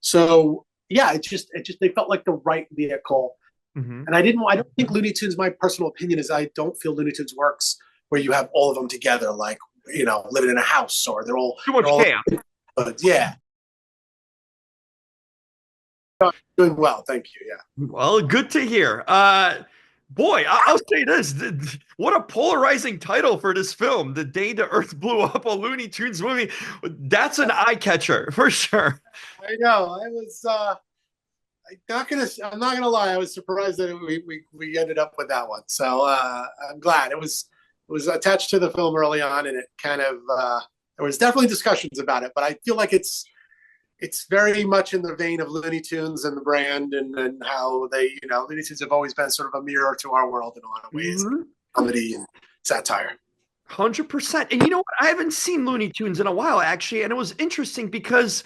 So yeah, it just they felt like the right vehicle. Hmm. And I don't think Looney Tunes. My personal opinion is I don't feel Looney Tunes works where you have all of them together, like living in a house or Too they're much all. chaos. But yeah, doing well, thank you. Yeah. Well, good to hear. Boy, I'll say this. What a polarizing title for this film. The Day the Earth Blew Up, a Looney Tunes movie. That's an eye catcher for sure. I know. I'm not gonna lie. I was surprised that we ended up with that one. So I'm glad it was attached to the film early on, and it kind of there was definitely discussions about it. But I feel like it's very much in the vein of Looney Tunes and the brand, and how Looney Tunes have always been sort of a mirror to our world in a lot of ways, Mhm. comedy and satire. 100%. And you know what? I haven't seen Looney Tunes in a while, actually. And it was interesting because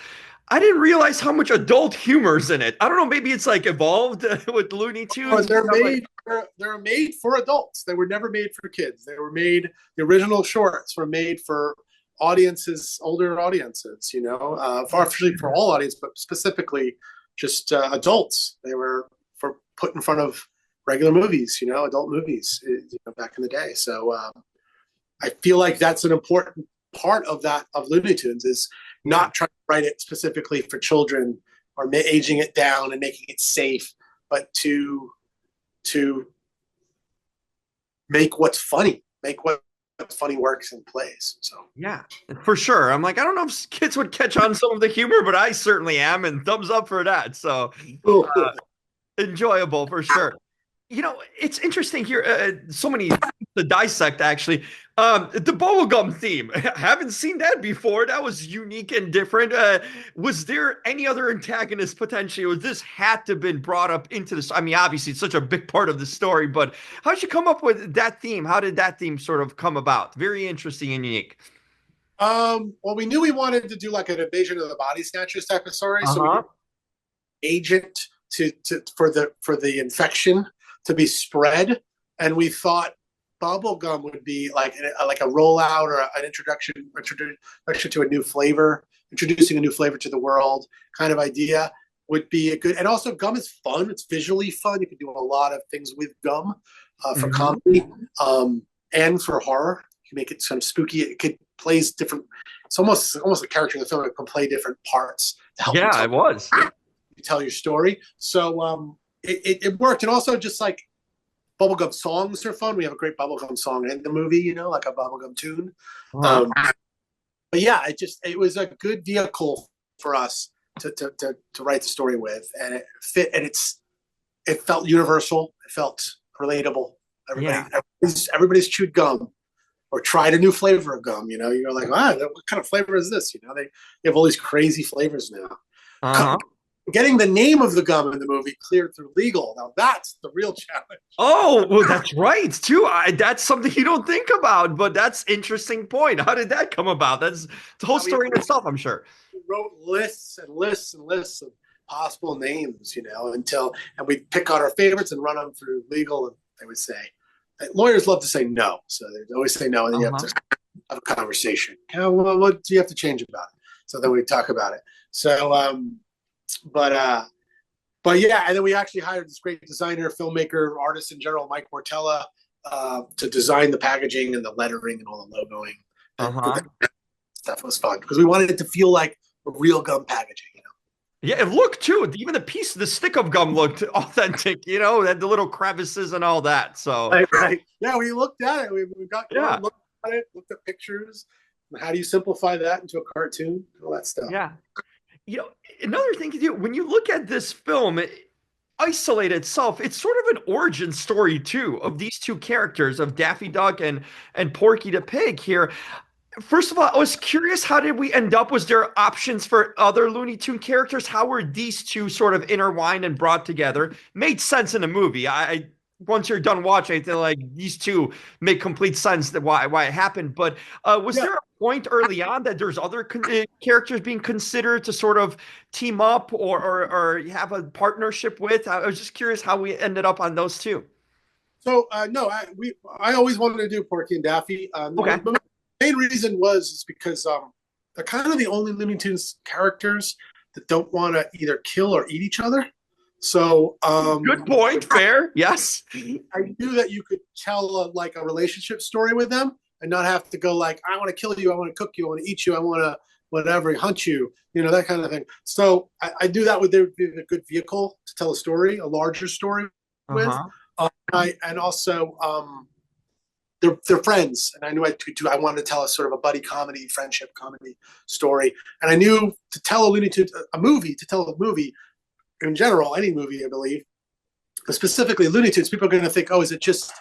I didn't realize how much adult humor's in it. I don't know, maybe it's like evolved with Looney Or Tunes and they're stuff like. made they're made for adults. They were never made for kids. They were made the original shorts were made for audiences, older audiences. Actually for all audience, but specifically just adults. They were for put in front of regular movies. Adult movies. Back in the day. So I feel like that's an important part of that of Looney Tunes is Yeah. not trying to write it specifically for children or aging it down and making it safe, but to make what's funny, make what's funny works and plays. So Yeah, for sure. I'm like, I don't know if kids would catch on some of the humor, but I certainly am, and thumbs up for that. So enjoyable for sure. It's interesting here. So many things to dissect, actually. The bubblegum theme. Haven't seen that before. That was unique and different. Was there any other antagonist potentially, or this had to have been brought up into this? I mean, obviously, it's such a big part of the story, but how did you come up with that theme? How did that theme sort of come about? Very interesting and unique. well, we knew we wanted to do like an invasion of the body snatchers type of story, so we did Uh-huh. agent for the infection to be spread, and we thought bubblegum would be like a rollout or an introduction to a new flavor, introducing a new flavor to the world kind of idea would be a good. And also, gum is fun. It's visually fun. You can do a lot of things with gum for Hmm. comedy and for horror. You can make it kind of spooky. It could plays different. It's almost a character in the film that can play different parts to help you Yeah, it was. tell your story. So it worked, and also just like bubblegum songs are fun. We have a great bubblegum song in the movie, like a bubblegum tune. Uh-huh. Um, but yeah, it was a good vehicle for us to write the story with, and it fit, and it felt universal. It felt relatable. Yeah. Everybody's chewed gum or tried a new flavor of gum. You're like, what kind of flavor is this? They have all these crazy flavors now. Uh-huh. Getting the name of the gum in the movie cleared through legal. Now that's the real challenge. Oh, well, that's right, too. That's something you don't think about, but that's interesting point. How did that come about? That's the whole We story in itself, I'm sure. wrote lists and lists and lists of possible names, and we'd pick out our favorites and run them through legal, and they would say, lawyers love to say no, so they always say no, and then you have Uh-huh. to have a conversation. Well, what do you have to change about it? So then we talk about it. So, but but yeah, and then we actually hired this great designer, filmmaker, artist in general, Mike Mortella, to design the packaging and the lettering and all the logoing. And Uh-huh. that stuff was fun because we wanted it to feel like a real gum packaging. Yeah, it looked too. Even the stick of gum looked authentic, had the little crevices and all that. So, Right, right. Yeah, we looked at it. We got yeah, looked at it, looked at pictures. How do you simplify that into a cartoon? All that stuff. yeah. You know, Another thing, when you look at this film, isolate itself, it's sort of an origin story too of these two characters of Daffy Duck and Porky the Pig here. First of all, I was curious, how did we end up? Was there options for other Looney Tune characters? How were these two sort of intertwined and brought together? Made sense in the movie. I once you're done watching, I feel like these two make complete sense that why it happened. But was Yeah. there a point early on that there's other characters being considered to sort of team up or have a partnership with? I was just curious how we ended up on those two. So no, I always wanted to do Porky and Daffy. Okay. The main reason was is because they're kind of the only Looney Tunes characters that don't want to either kill or eat each other. So good point. Fair. Yes. I knew that you could tell like a relationship story with them and not have to go like, I want to kill you, I want to cook you, I want to eat you, I want to whatever, hunt you, that kind of thing. So I do that with a good vehicle to tell a story, a larger story with. And also they're friends, and I knew I wanted to tell a sort of a buddy comedy, friendship comedy story, and I knew to tell a movie in general, any movie, I believe, but specifically Looney Tunes, people are going to think, oh, is it just,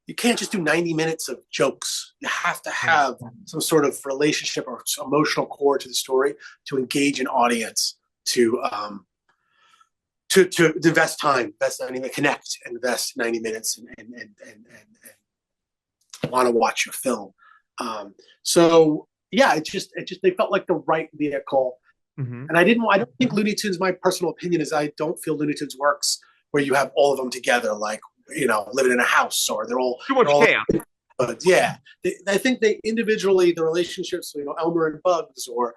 you can't just do 90 minutes of jokes. You have to have some sort of relationship or emotional core to the story to engage an audience, to invest time, connect, and invest 90 minutes and want to watch your film. So yeah, it just they felt like the right vehicle. And I don't think Looney Tunes, my personal opinion is I don't feel Looney Tunes works where you have all of them together, like, living in a house, or they're all too much chaos. Yeah, I think they individually, the relationships, Elmer and Bugs, or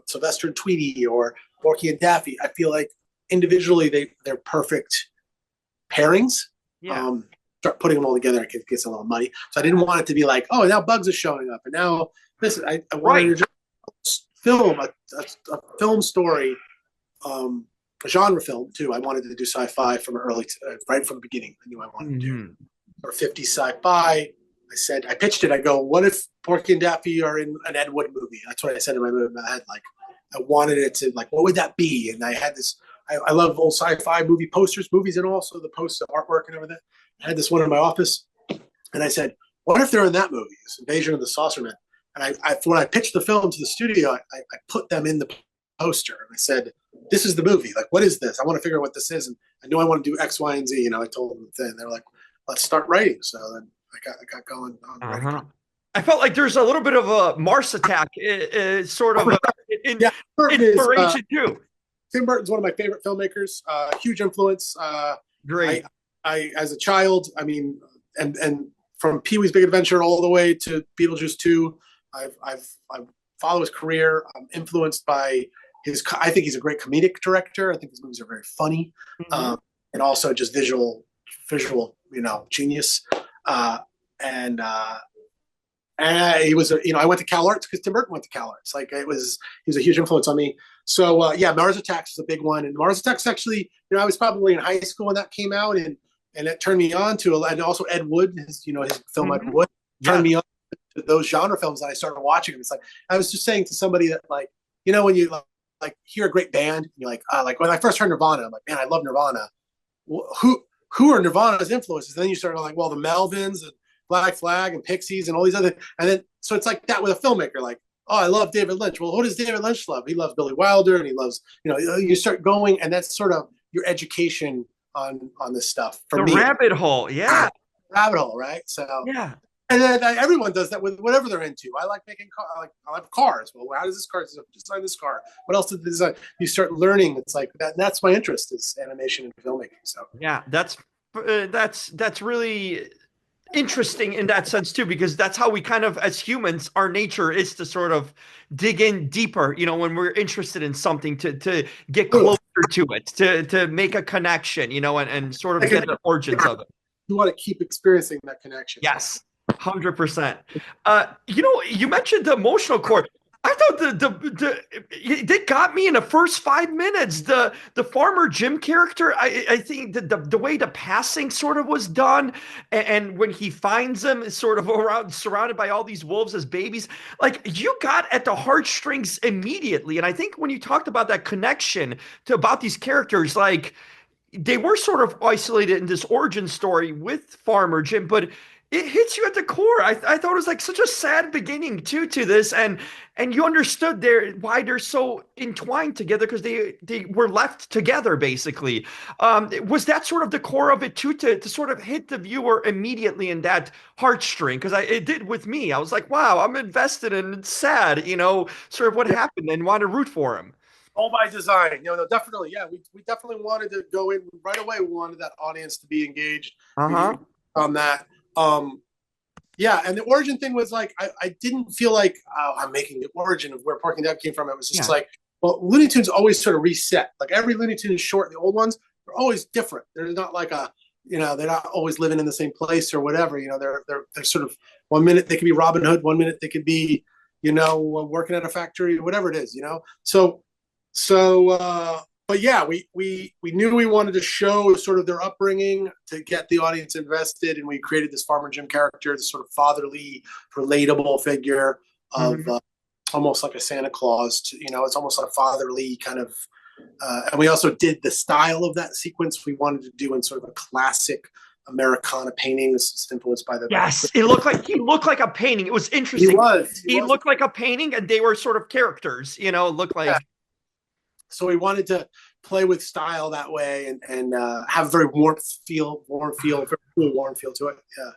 Sylvester and Tweety, or Porky and Daffy, I feel like individually they're perfect pairings. Yeah. Start putting them all together, it gets a little muddy. So I didn't want it to be like, oh, now Bugs is showing up, and now this. I wanted to just film a film story, a genre film too. I wanted to do sci-fi from right from the beginning. I knew I wanted to do or 50s sci-fi. I pitched it. I go, what if Porky and Daffy are in an Ed Wood movie? That's what I said in my head. Like, I wanted it to, like, what would that be? And I had this. I love old sci-fi movie posters, movies, and also the posts of artwork and everything. I had this one in my office, and I said, what if they're in that movie, this Invasion of the Saucermen? And when I pitched the film to the studio, I put them in the poster, and I said, this is the movie. Like, what is this? I want to figure out what this is, and I know I want to do X, Y, and Z. I told them, and they were like, let's start writing. So then I got going on writing. I felt like there's a little bit of a Mars Attack sort of inspiration too. Tim Burton's one of my favorite filmmakers. Huge influence. Great. I as a child, and from Pee-wee's Big Adventure all the way to Beetlejuice 2, I've followed his career. I'm influenced by I think he's a great comedic director. I think his movies are very funny, and also just visual, genius. And he was, I went to Cal Arts because Tim Burton went to Cal Arts. Like, he was a huge influence on me. So Mars Attacks is a big one, and Mars Attacks actually, I was probably in high school when that came out, and it turned me on to, and also Ed Wood, his film Ed Wood turned me on to those genre films, and I started watching them. It's like, I was just saying to somebody that, like, when you like hear a great band, and you're like, like when I first heard Nirvana, I'm like, man, I love Nirvana. Well, who are Nirvana's influences? And then you start like, well, the Melvins and Black Flag and Pixies and all these other, and then so it's like that with a filmmaker, like, oh, I love David Lynch. Well, what does David Lynch love? He loves Billy Wilder, and he loves, you start going, and that's sort of your education on this stuff. For me, rabbit hole, yeah, rabbit hole, right? So yeah, and then everyone does that with whatever they're into. I like making cars. I like cars. Well, how does this car design this car? What else did they design? You start learning. It's like that. That's my interest, is animation and filmmaking. So yeah, that's really interesting in that sense too, because that's how we kind of, as humans, our nature is to sort of dig in deeper, when we're interested in something, to get closer to it, to make a connection, and sort of get the origins of it. You want to keep experiencing that connection. Yes, 100%. You mentioned the emotional core. I thought it got me in the first 5 minutes. The Farmer Jim character, I think the way the passing sort of was done, and when he finds them sort of around, surrounded by all these wolves as babies, like, you got at the heartstrings immediately. And I think when you talked about that connection about these characters, like, they were sort of isolated in this origin story with Farmer Jim, but it hits you at the core. I thought it was like such a sad beginning to this, and you understood why they're so entwined together, because they were left together basically. Was that sort of the core of it too, to sort of hit the viewer immediately in that heartstring? Because it did with me. I was like, wow, I'm invested, and it's sad, sort of what happened, and want to root for him. All by design, definitely. Yeah, we definitely wanted to go in right away. We wanted that audience to be engaged on that. And the origin thing was like, I didn't feel like, oh, I'm making the origin of where Porky and Daffy came from. It was just like, Well, Looney Tunes always sort of reset. Like every Looney Tunes short, the old ones, they're always different. They're not like a, they're not always living in the same place or whatever. They're sort of, one minute they could be Robin Hood, one minute they could be, working at a factory, whatever it is. But yeah, we knew we wanted to show sort of their upbringing to get the audience invested, and we created this Farmer Jim character, this sort of fatherly, relatable figure of almost like a Santa Claus. It's almost like a fatherly kind of. And we also did the style of that sequence we wanted to do in sort of a classic Americana painting. This is influenced by the. Yes, he looked like a painting. It was interesting. He was. He looked like a painting, and they were sort of characters. Looked like. Yeah. So we wanted to play with style that way and have a very warm feel to it. Yeah.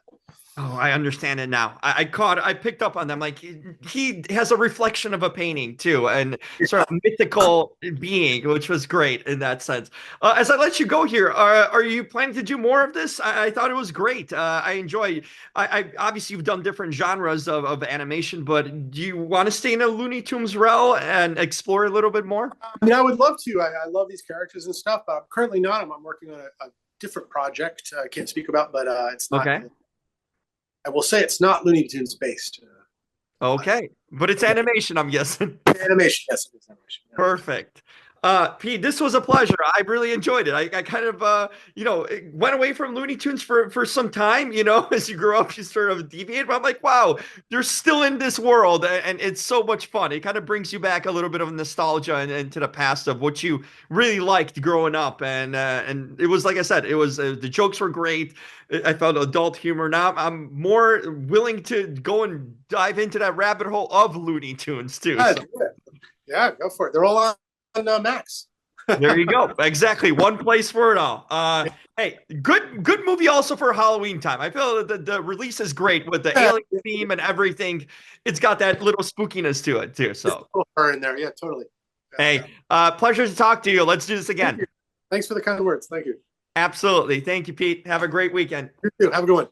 Oh, I understand it now. I picked up on them. Like he has a reflection of a painting too, and sort of mythical being, which was great in that sense. As I let you go here, are you planning to do more of this? I thought it was great. I enjoy. I obviously you've done different genres of animation, but do you want to stay in a Looney Tunes realm and explore a little bit more? I mean, I would love to. I love these characters and stuff, but I'm currently not. I'm working on a different project. I can't speak about, but it's not. Okay. I will say it's not Looney Tunes based. Okay, but it's animation, I'm guessing. Animation, yes, it is animation. Yeah. Perfect. Pete, this was a pleasure. I really enjoyed it. I kind of, went away from Looney Tunes for some time, as you grow up, you sort of deviate. But I'm like, wow, they're still in this world, and it's so much fun. It kind of brings you back a little bit of nostalgia and to the past of what you really liked growing up. And it was, like I said, it was, the jokes were great. I found adult humor. Now I'm more willing to go and dive into that rabbit hole of Looney Tunes too. Yeah, yeah, go for it. They're all on Max. There you go. Exactly. One place for it all. Hey, good movie also for Halloween time. I feel that the release is great with the alien theme and everything. It's got that little spookiness to it too. So her in there. Yeah, totally. Yeah, hey, pleasure to talk to you. Let's do this again. Thanks for the kind words. Thank you. Absolutely. Thank you, Pete. Have a great weekend. You too. Have a good one.